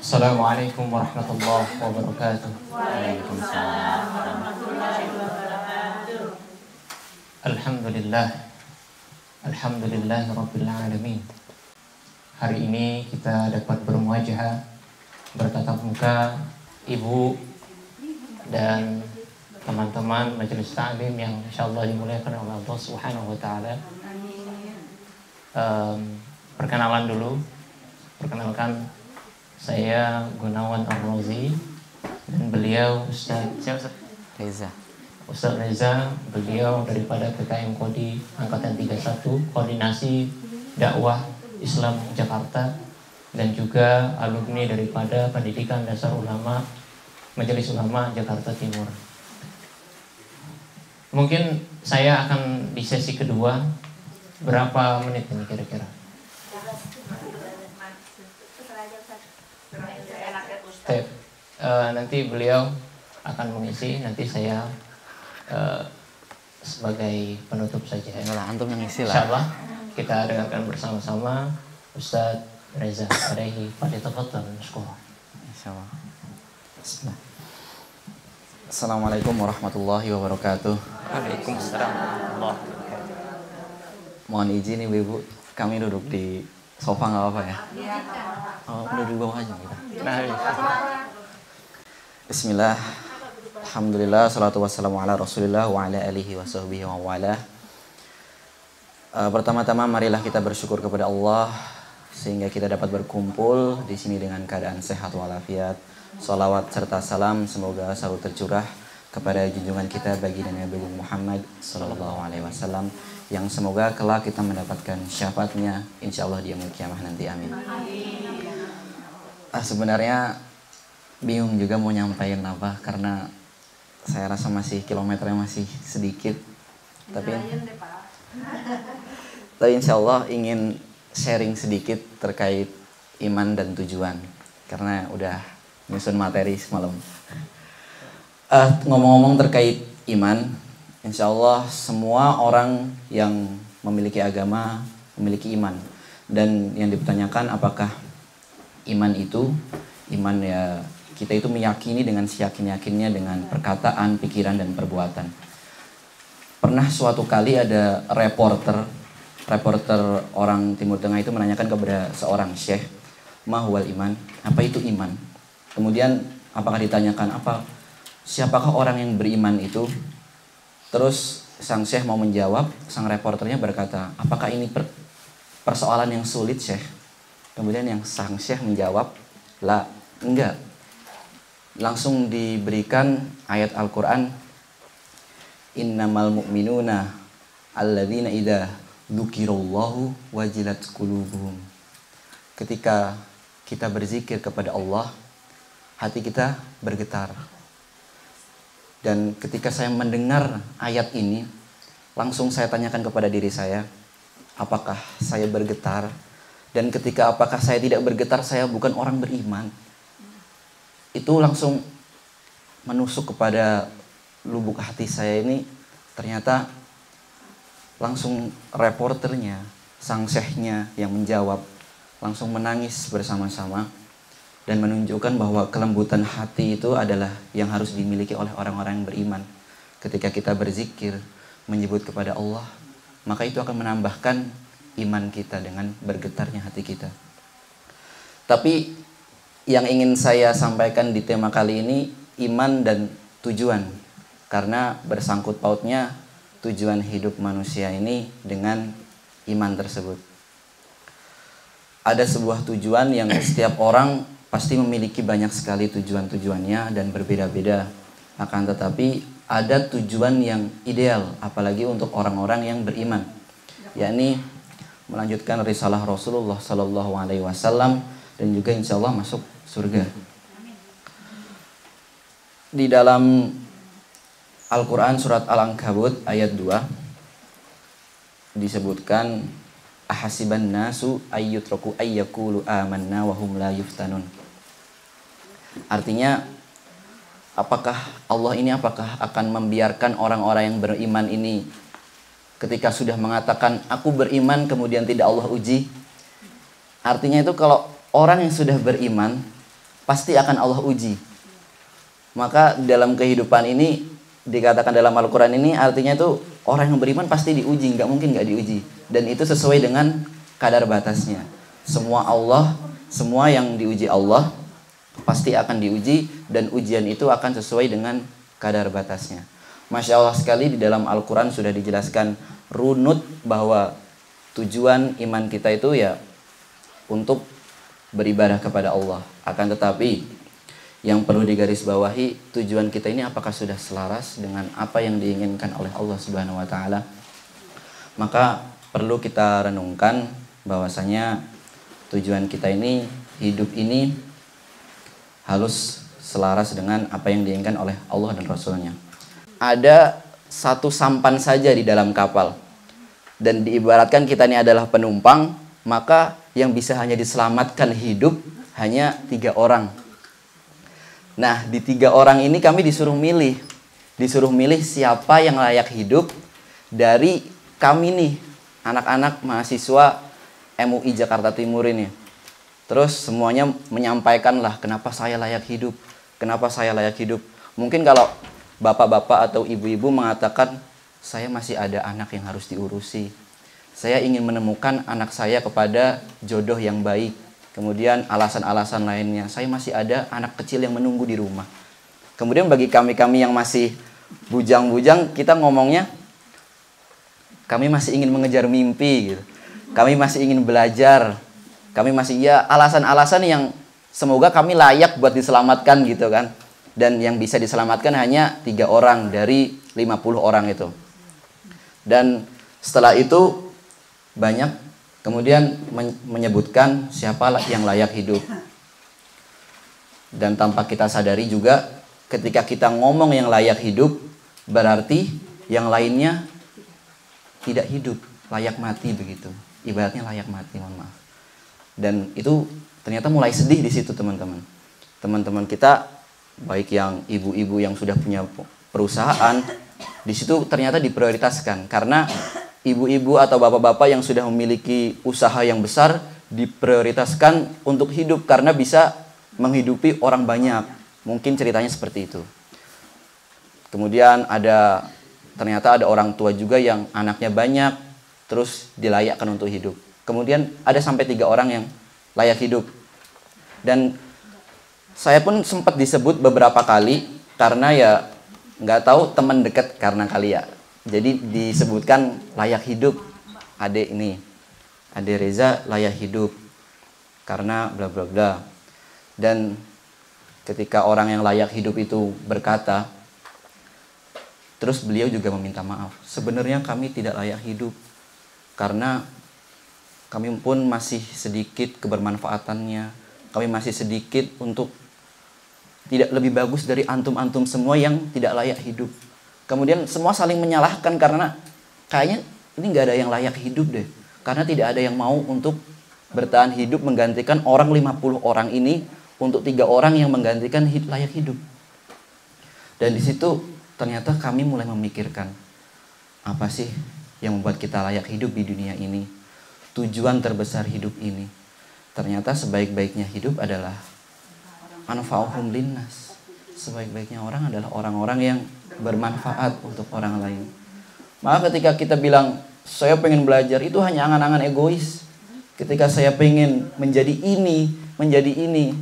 Assalamualaikum warahmatullahi wabarakatuh. Waalaikumsalam. Alhamdulillah. Alhamdulillah Rabbil Alamin. Hari ini kita dapat bermuajah, bertatap muka ibu dan teman-teman majelis ta'lim yang insyaallah dimuliakan oleh Allah Subhanahu wa taala. Perkenalan dulu. Perkenalkan, saya Gunawan Ar-Razi dan beliau Ustaz Reza, beliau daripada PKM Kodi Angkatan 31, Koordinasi Dakwah Islam Jakarta, dan juga alumni daripada Pendidikan Dasar Ulama Majelis Ulama Jakarta Timur. Mungkin saya akan di sesi kedua. Berapa menit ini kira-kira? Nanti beliau akan mengisi, nanti saya sebagai penutup saja. Antum yang isi lah. Insyaallah kita dengarkan bersama-sama Ustaz Reza alaihi fadhilatan sekolah. Insyaallah. Bismillah. Assalamualaikum warahmatullahi wabarakatuh. Waalaikumsalam warahmatullahi wabarakatuh. Mohon izin ibu-ibu, kami duduk di sofa nggak apa-apa ya? Oh, duduk di bawah aja kita. Bismillah. Alhamdulillah, salatu wassalamu ala rasulillah wa ala alihi wa sahbihi wa wala. Pertama-tama marilah kita bersyukur kepada Allah sehingga kita dapat berkumpul di sini dengan keadaan sehat walafiat. Salawat serta salam semoga selalu tercurah kepada junjungan kita baginda Nabi Muhammad sallallahu alaihi wasallam yang semoga kelak kita mendapatkan syafaatnya insyaallah di yaumul kiamah nanti, amin. Sebenarnya bingung juga mau nyampaikan apa karena saya rasa masih kilometernya masih sedikit, tapi insya Allah ingin sharing sedikit terkait iman dan tujuan karena udah nyusun materi semalam. Ngomong-ngomong terkait iman, insya Allah semua orang yang memiliki agama memiliki iman, dan yang dipertanyakan apakah iman itu iman ya kita itu meyakini dengan seyakin-yakinnya dengan perkataan, pikiran, dan perbuatan. Pernah suatu kali ada reporter orang Timur Tengah itu menanyakan kepada seorang syekh, ma huwal iman, apa itu iman? Kemudian apakah ditanyakan siapakah orang yang beriman itu? Terus sang syekh mau menjawab, sang reporternya berkata, apakah ini persoalan yang sulit syekh? Kemudian yang sang syekh menjawab, la, enggak. Langsung diberikan ayat Al-Quran, innamal mu'minuna alladzina idza dzukirallahu wajilat qulubuhum. Ketika kita berzikir kepada Allah, hati kita bergetar. Dan ketika saya mendengar ayat ini, langsung saya tanyakan kepada diri saya, apakah saya bergetar? Dan ketika apakah saya tidak bergetar, saya bukan orang beriman. Itu langsung menusuk kepada lubuk hati saya ini. Ternyata langsung reporternya, sang syekhnya yang menjawab, langsung menangis bersama-sama dan menunjukkan bahwa kelembutan hati itu adalah yang harus dimiliki oleh orang-orang yang beriman. Ketika kita berzikir, menyebut kepada Allah, maka itu akan menambahkan iman kita dengan bergetarnya hati kita. Tapi yang ingin saya sampaikan di tema kali ini, iman dan tujuan. Karena bersangkut pautnya tujuan hidup manusia ini dengan iman tersebut. Ada sebuah tujuan yang setiap orang pasti memiliki banyak sekali tujuan-tujuannya dan berbeda-beda. Akan tetapi ada tujuan yang ideal, apalagi untuk orang-orang yang beriman. Yakni melanjutkan risalah Rasulullah Sallallahu Alaihi Wasallam dan juga insya Allah masuk surga. Di dalam Al-Quran surat Al-Ankabut ayat 2 disebutkan, ahasiban nasu ayyutraku ayyakulu amanna wahum la yuftanun. Artinya, apakah akan membiarkan orang-orang yang beriman ini ketika sudah mengatakan aku beriman kemudian tidak Allah uji? Artinya itu kalau orang yang sudah beriman pasti akan Allah uji. Maka dalam kehidupan ini dikatakan dalam Al-Quran ini artinya itu orang yang beriman pasti diuji, nggak mungkin nggak diuji. Dan itu sesuai dengan kadar batasnya. Semua yang diuji Allah pasti akan diuji, dan ujian itu akan sesuai dengan kadar batasnya. Masya Allah sekali, di dalam Al-Quran sudah dijelaskan runut bahwa tujuan iman kita itu ya untuk beribadah kepada Allah. Akan tetapi yang perlu digarisbawahi, tujuan kita ini apakah sudah selaras dengan apa yang diinginkan oleh Allah Subhanahu wa taala? Maka perlu kita renungkan bahwasanya tujuan kita ini, hidup ini harus selaras dengan apa yang diinginkan oleh Allah dan Rasulnya. Ada satu sampan saja di dalam kapal, dan diibaratkan kita ini adalah penumpang, maka yang bisa hanya diselamatkan hidup hanya 3 orang. Nah, di 3 orang ini kami disuruh milih siapa yang layak hidup dari kami nih, anak-anak mahasiswa MUI Jakarta Timur ini. Terus semuanya menyampaikan lah kenapa saya layak hidup. Mungkin kalau bapak-bapak atau ibu-ibu mengatakan, saya masih ada anak yang harus diurusi. Saya ingin menemukan anak saya kepada jodoh yang baik. Kemudian alasan-alasan lainnya, saya masih ada anak kecil yang menunggu di rumah. Kemudian bagi kami-kami yang masih bujang-bujang, kita ngomongnya, kami masih ingin mengejar mimpi gitu. Kami masih ingin belajar. Kami masih alasan-alasan yang semoga kami layak buat diselamatkan gitu kan. Dan yang bisa diselamatkan hanya 3 orang dari 50 orang itu. Dan setelah itu banyak kemudian menyebutkan siapa yang layak hidup. Dan tanpa kita sadari juga, ketika kita ngomong yang layak hidup, berarti yang lainnya tidak hidup, layak mati begitu. Ibaratnya layak mati, mohon maaf. Dan itu ternyata mulai sedih di situ teman-teman. Teman-teman kita, baik yang ibu-ibu yang sudah punya perusahaan, di situ ternyata diprioritaskan. Karena ibu-ibu atau bapak-bapak yang sudah memiliki usaha yang besar diprioritaskan untuk hidup karena bisa menghidupi orang banyak. Mungkin ceritanya seperti itu. Kemudian ternyata ada orang tua juga yang anaknya banyak, terus dilayakkan untuk hidup. Kemudian ada sampai 3 orang yang layak hidup. Dan saya pun sempat disebut beberapa kali karena ya nggak tahu teman dekat karena kali ya. Jadi disebutkan layak hidup Ade Reza layak hidup karena bla bla bla. Dan ketika orang yang layak hidup itu berkata, terus beliau juga meminta maaf. Sebenarnya kami tidak layak hidup karena kami pun masih sedikit kebermanfaatannya. Kami masih sedikit untuk tidak lebih bagus dari antum-antum semua yang tidak layak hidup. Kemudian semua saling menyalahkan karena kayaknya ini nggak ada yang layak hidup deh. Karena tidak ada yang mau untuk bertahan hidup menggantikan orang 50 orang ini untuk 3 orang yang menggantikan layak hidup. Dan di situ ternyata kami mulai memikirkan, apa sih yang membuat kita layak hidup di dunia ini? Tujuan terbesar hidup ini. Ternyata sebaik-baiknya hidup adalah anfa'uhum linnas. Sebaik-baiknya orang adalah orang-orang yang bermanfaat untuk orang lain. Maka ketika kita bilang saya pengen belajar, itu hanya angan-angan egois. Ketika saya pengen menjadi ini,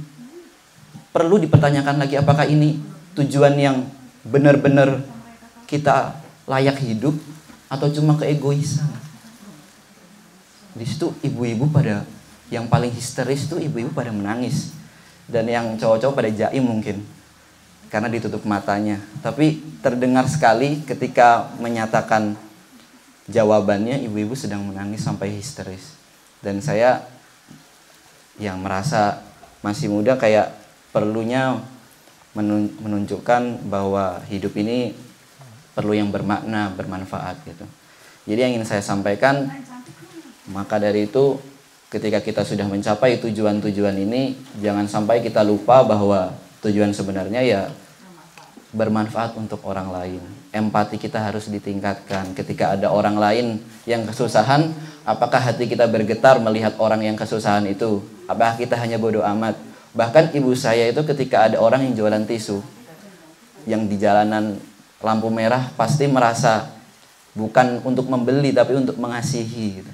perlu dipertanyakan lagi apakah ini tujuan yang benar-benar kita layak hidup atau cuma keegoisan. Di situ ibu-ibu yang paling histeris itu ibu-ibu pada menangis. Dan yang cowok-cowok pada jaim mungkin karena ditutup matanya. Tapi terdengar sekali ketika menyatakan jawabannya, ibu-ibu sedang menangis sampai histeris. Dan saya yang merasa masih muda kayak perlunya menunjukkan bahwa hidup ini perlu yang bermakna, bermanfaat gitu. Jadi yang ingin saya sampaikan, maka dari itu ketika kita sudah mencapai tujuan-tujuan ini, jangan sampai kita lupa bahwa tujuan sebenarnya ya bermanfaat untuk orang lain. Empati kita harus ditingkatkan. Ketika ada orang lain yang kesusahan, apakah hati kita bergetar melihat orang yang kesusahan itu? Apakah kita hanya bodoh amat? Bahkan ibu saya itu ketika ada orang yang jualan tisu, yang di jalanan lampu merah, pasti merasa bukan untuk membeli tapi untuk mengasihi gitu.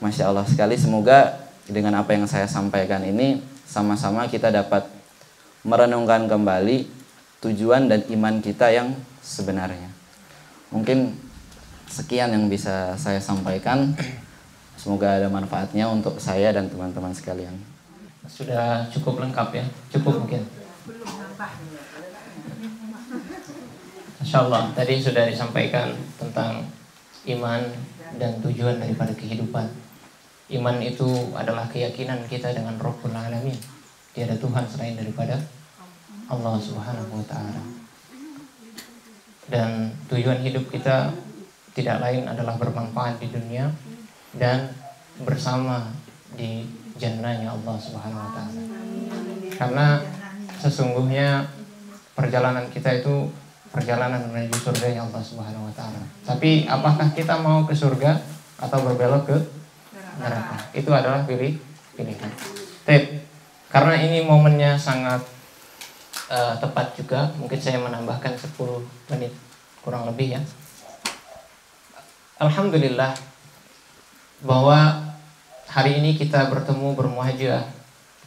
Masya Allah sekali. Semoga dengan apa yang saya sampaikan ini sama-sama kita dapat merenungkan kembali tujuan dan iman kita yang sebenarnya. Mungkin sekian yang bisa saya sampaikan. Semoga ada manfaatnya untuk saya dan teman-teman sekalian. Sudah cukup lengkap ya? Cukup mungkin? Masya Allah, tadi sudah disampaikan tentang iman dan tujuan daripada kehidupan. Iman itu adalah keyakinan kita dengan Rabbul Alamin. Tiada Tuhan selain daripada Allah Subhanahu wa Ta'ala. Dan tujuan hidup kita tidak lain adalah bermanfaat di dunia dan bersama di jannahnya Allah Subhanahu wa Ta'ala. Karena sesungguhnya perjalanan kita itu perjalanan menuju surga Allah Subhanahu wa Ta'ala. Tapi apakah kita mau ke surga atau berbelok ke neraka? Itu adalah pilihan. Karena ini momennya sangat tepat juga, mungkin saya menambahkan 10 menit kurang lebih ya. Alhamdulillah bahwa hari ini kita bertemu bermuhajirah,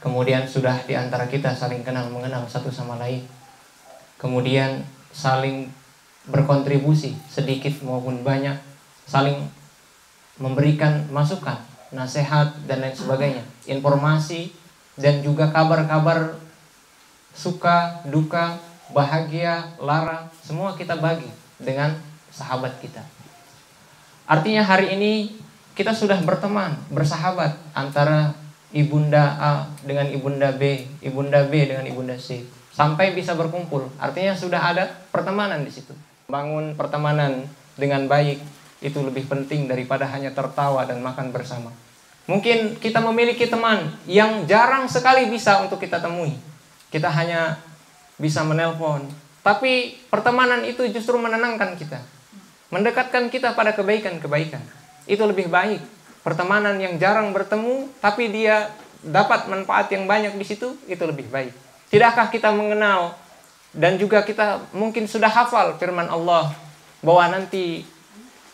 kemudian sudah di antara kita saling kenal mengenal satu sama lain, kemudian saling berkontribusi sedikit maupun banyak, saling memberikan masukan, nasihat dan lain sebagainya, informasi dan juga kabar-kabar suka, duka, bahagia, lara, semua kita bagi dengan sahabat kita. Artinya hari ini kita sudah berteman, bersahabat antara ibunda A dengan ibunda B, ibunda B dengan ibunda C, sampai bisa berkumpul. Artinya sudah ada pertemanan di situ. Bangun pertemanan dengan baik itu lebih penting daripada hanya tertawa dan makan bersama. Mungkin kita memiliki teman yang jarang sekali bisa untuk kita temui. Kita hanya bisa menelpon, tapi pertemanan itu justru menenangkan kita, mendekatkan kita pada kebaikan-kebaikan. Itu lebih baik. Pertemanan yang jarang bertemu tapi dia dapat manfaat yang banyak di situ, itu lebih baik. Tidakkah kita mengenal dan juga kita mungkin sudah hafal firman Allah bahwa nanti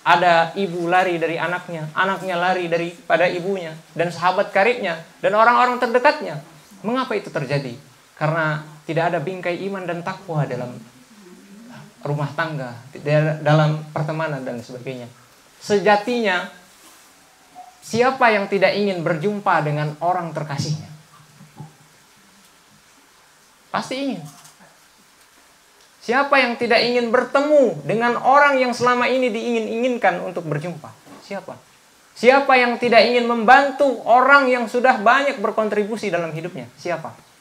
ada ibu lari dari anaknya, anaknya lari daripada ibunya, dan sahabat karibnya dan orang-orang terdekatnya. Mengapa itu terjadi? Karena tidak ada bingkai iman dan takwa dalam rumah tangga, dalam pertemanan dan sebagainya. Sejatinya, siapa yang tidak ingin berjumpa dengan orang terkasihnya? Pasti ingin. Siapa yang tidak ingin bertemu dengan orang yang selama ini diingin-inginkan untuk berjumpa? Siapa? Siapa yang tidak ingin membantu orang yang sudah banyak berkontribusi dalam hidupnya? Siapa?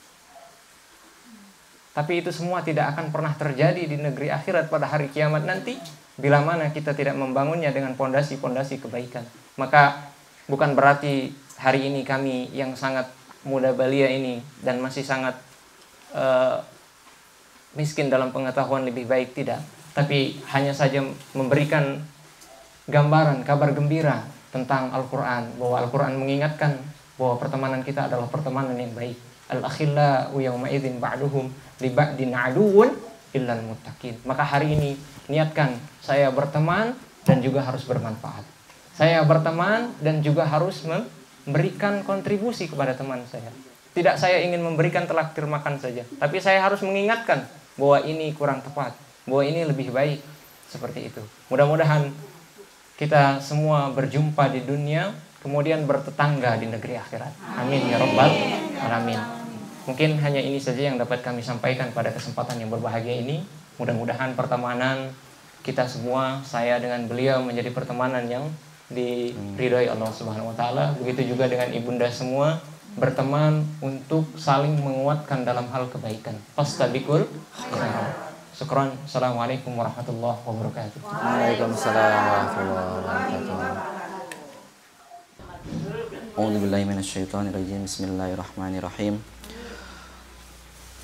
Tapi itu semua tidak akan pernah terjadi di negeri akhirat pada hari kiamat nanti, bila mana kita tidak membangunnya dengan pondasi-pondasi kebaikan. Maka bukan berarti hari ini kami yang sangat muda belia ini dan masih sangat miskin dalam pengetahuan lebih baik, tidak. Tapi hanya saja memberikan gambaran, kabar gembira tentang Al-Quran, bahwa Al-Quran mengingatkan bahwa pertemanan kita adalah pertemanan yang baik. Al-akhillau yawma idzin ba'duhum li ba'din aduwwun illal muttaqin. Maka hari ini niatkan, saya berteman dan juga harus bermanfaat. Saya berteman dan juga harus memberikan kontribusi kepada teman saya. Tidak saya ingin memberikan traktir makan saja, tapi saya harus mengingatkan bahwa ini kurang tepat, bahwa ini lebih baik. Seperti itu. Mudah-mudahan kita semua berjumpa di dunia, kemudian bertetangga di negeri akhirat. Amin ya rabbal alamin. Mungkin hanya ini saja yang dapat kami sampaikan pada kesempatan yang berbahagia ini. Mudah-mudahan pertemanan kita semua, saya dengan beliau, menjadi pertemanan yang diridhoi Allah Subhanahu wa Ta'ala. Begitu juga dengan ibunda semua, berteman untuk saling menguatkan dalam hal kebaikan. Fastabiqul khairat. Syukran. Assalamualaikum warahmatullahi wabarakatuh. Waalaikumsalam warahmatullahi wabarakatuh. A'udzubillahi minasyaitonirrajim. Bismillahirrahmanirrahim.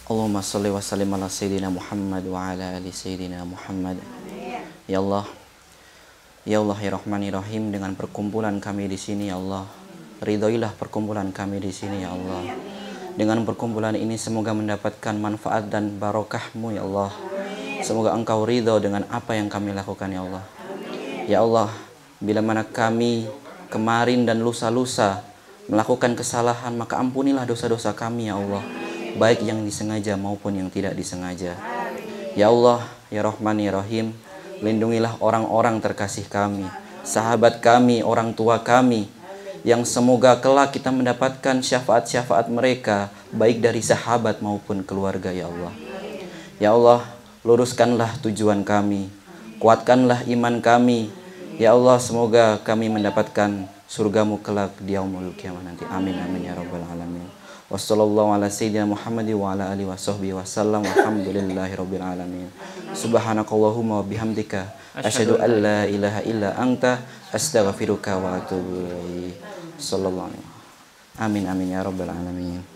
Allahumma shalli wa sallim ala sayyidina Muhammad wa ala ali sayyidina Muhammad. Ya Allah, ya Allah ya Rahman ya Rahim, dengan perkumpulan kami di sini ya Allah, ridhoilah perkumpulan kami di sini ya Allah. Dengan perkumpulan ini semoga mendapatkan manfaat dan barokah-Mu ya Allah. Semoga Engkau ridho dengan apa yang kami lakukan ya Allah. Ya Allah, bila mana kami kemarin dan lusa-lusa melakukan kesalahan, maka ampunilah dosa-dosa kami ya Allah, baik yang disengaja maupun yang tidak disengaja. Ya Allah, ya Rahman ya Rahim, lindungilah orang-orang terkasih kami, sahabat kami, orang tua kami, yang semoga kelak kita mendapatkan syafaat-syafaat mereka, baik dari sahabat maupun keluarga ya Allah. Ya Allah, luruskanlah tujuan kami, kuatkanlah iman kami. Ya Allah, semoga kami mendapatkan surgamu kelak di yaumul kiamat nanti. Amin amin ya rabbal alamin. Wassallallahu ala sayyidina Muhammad wa ala alihi washabbihi wasallam. Walhamdulillahi rabbil alamin. Subhanakallahumma wa bihamdika asyhadu an la ilaha illa anta astaghfiruka wa atubu ilaik. Sallallahu alaihi. Amin amin ya rabbal alamin.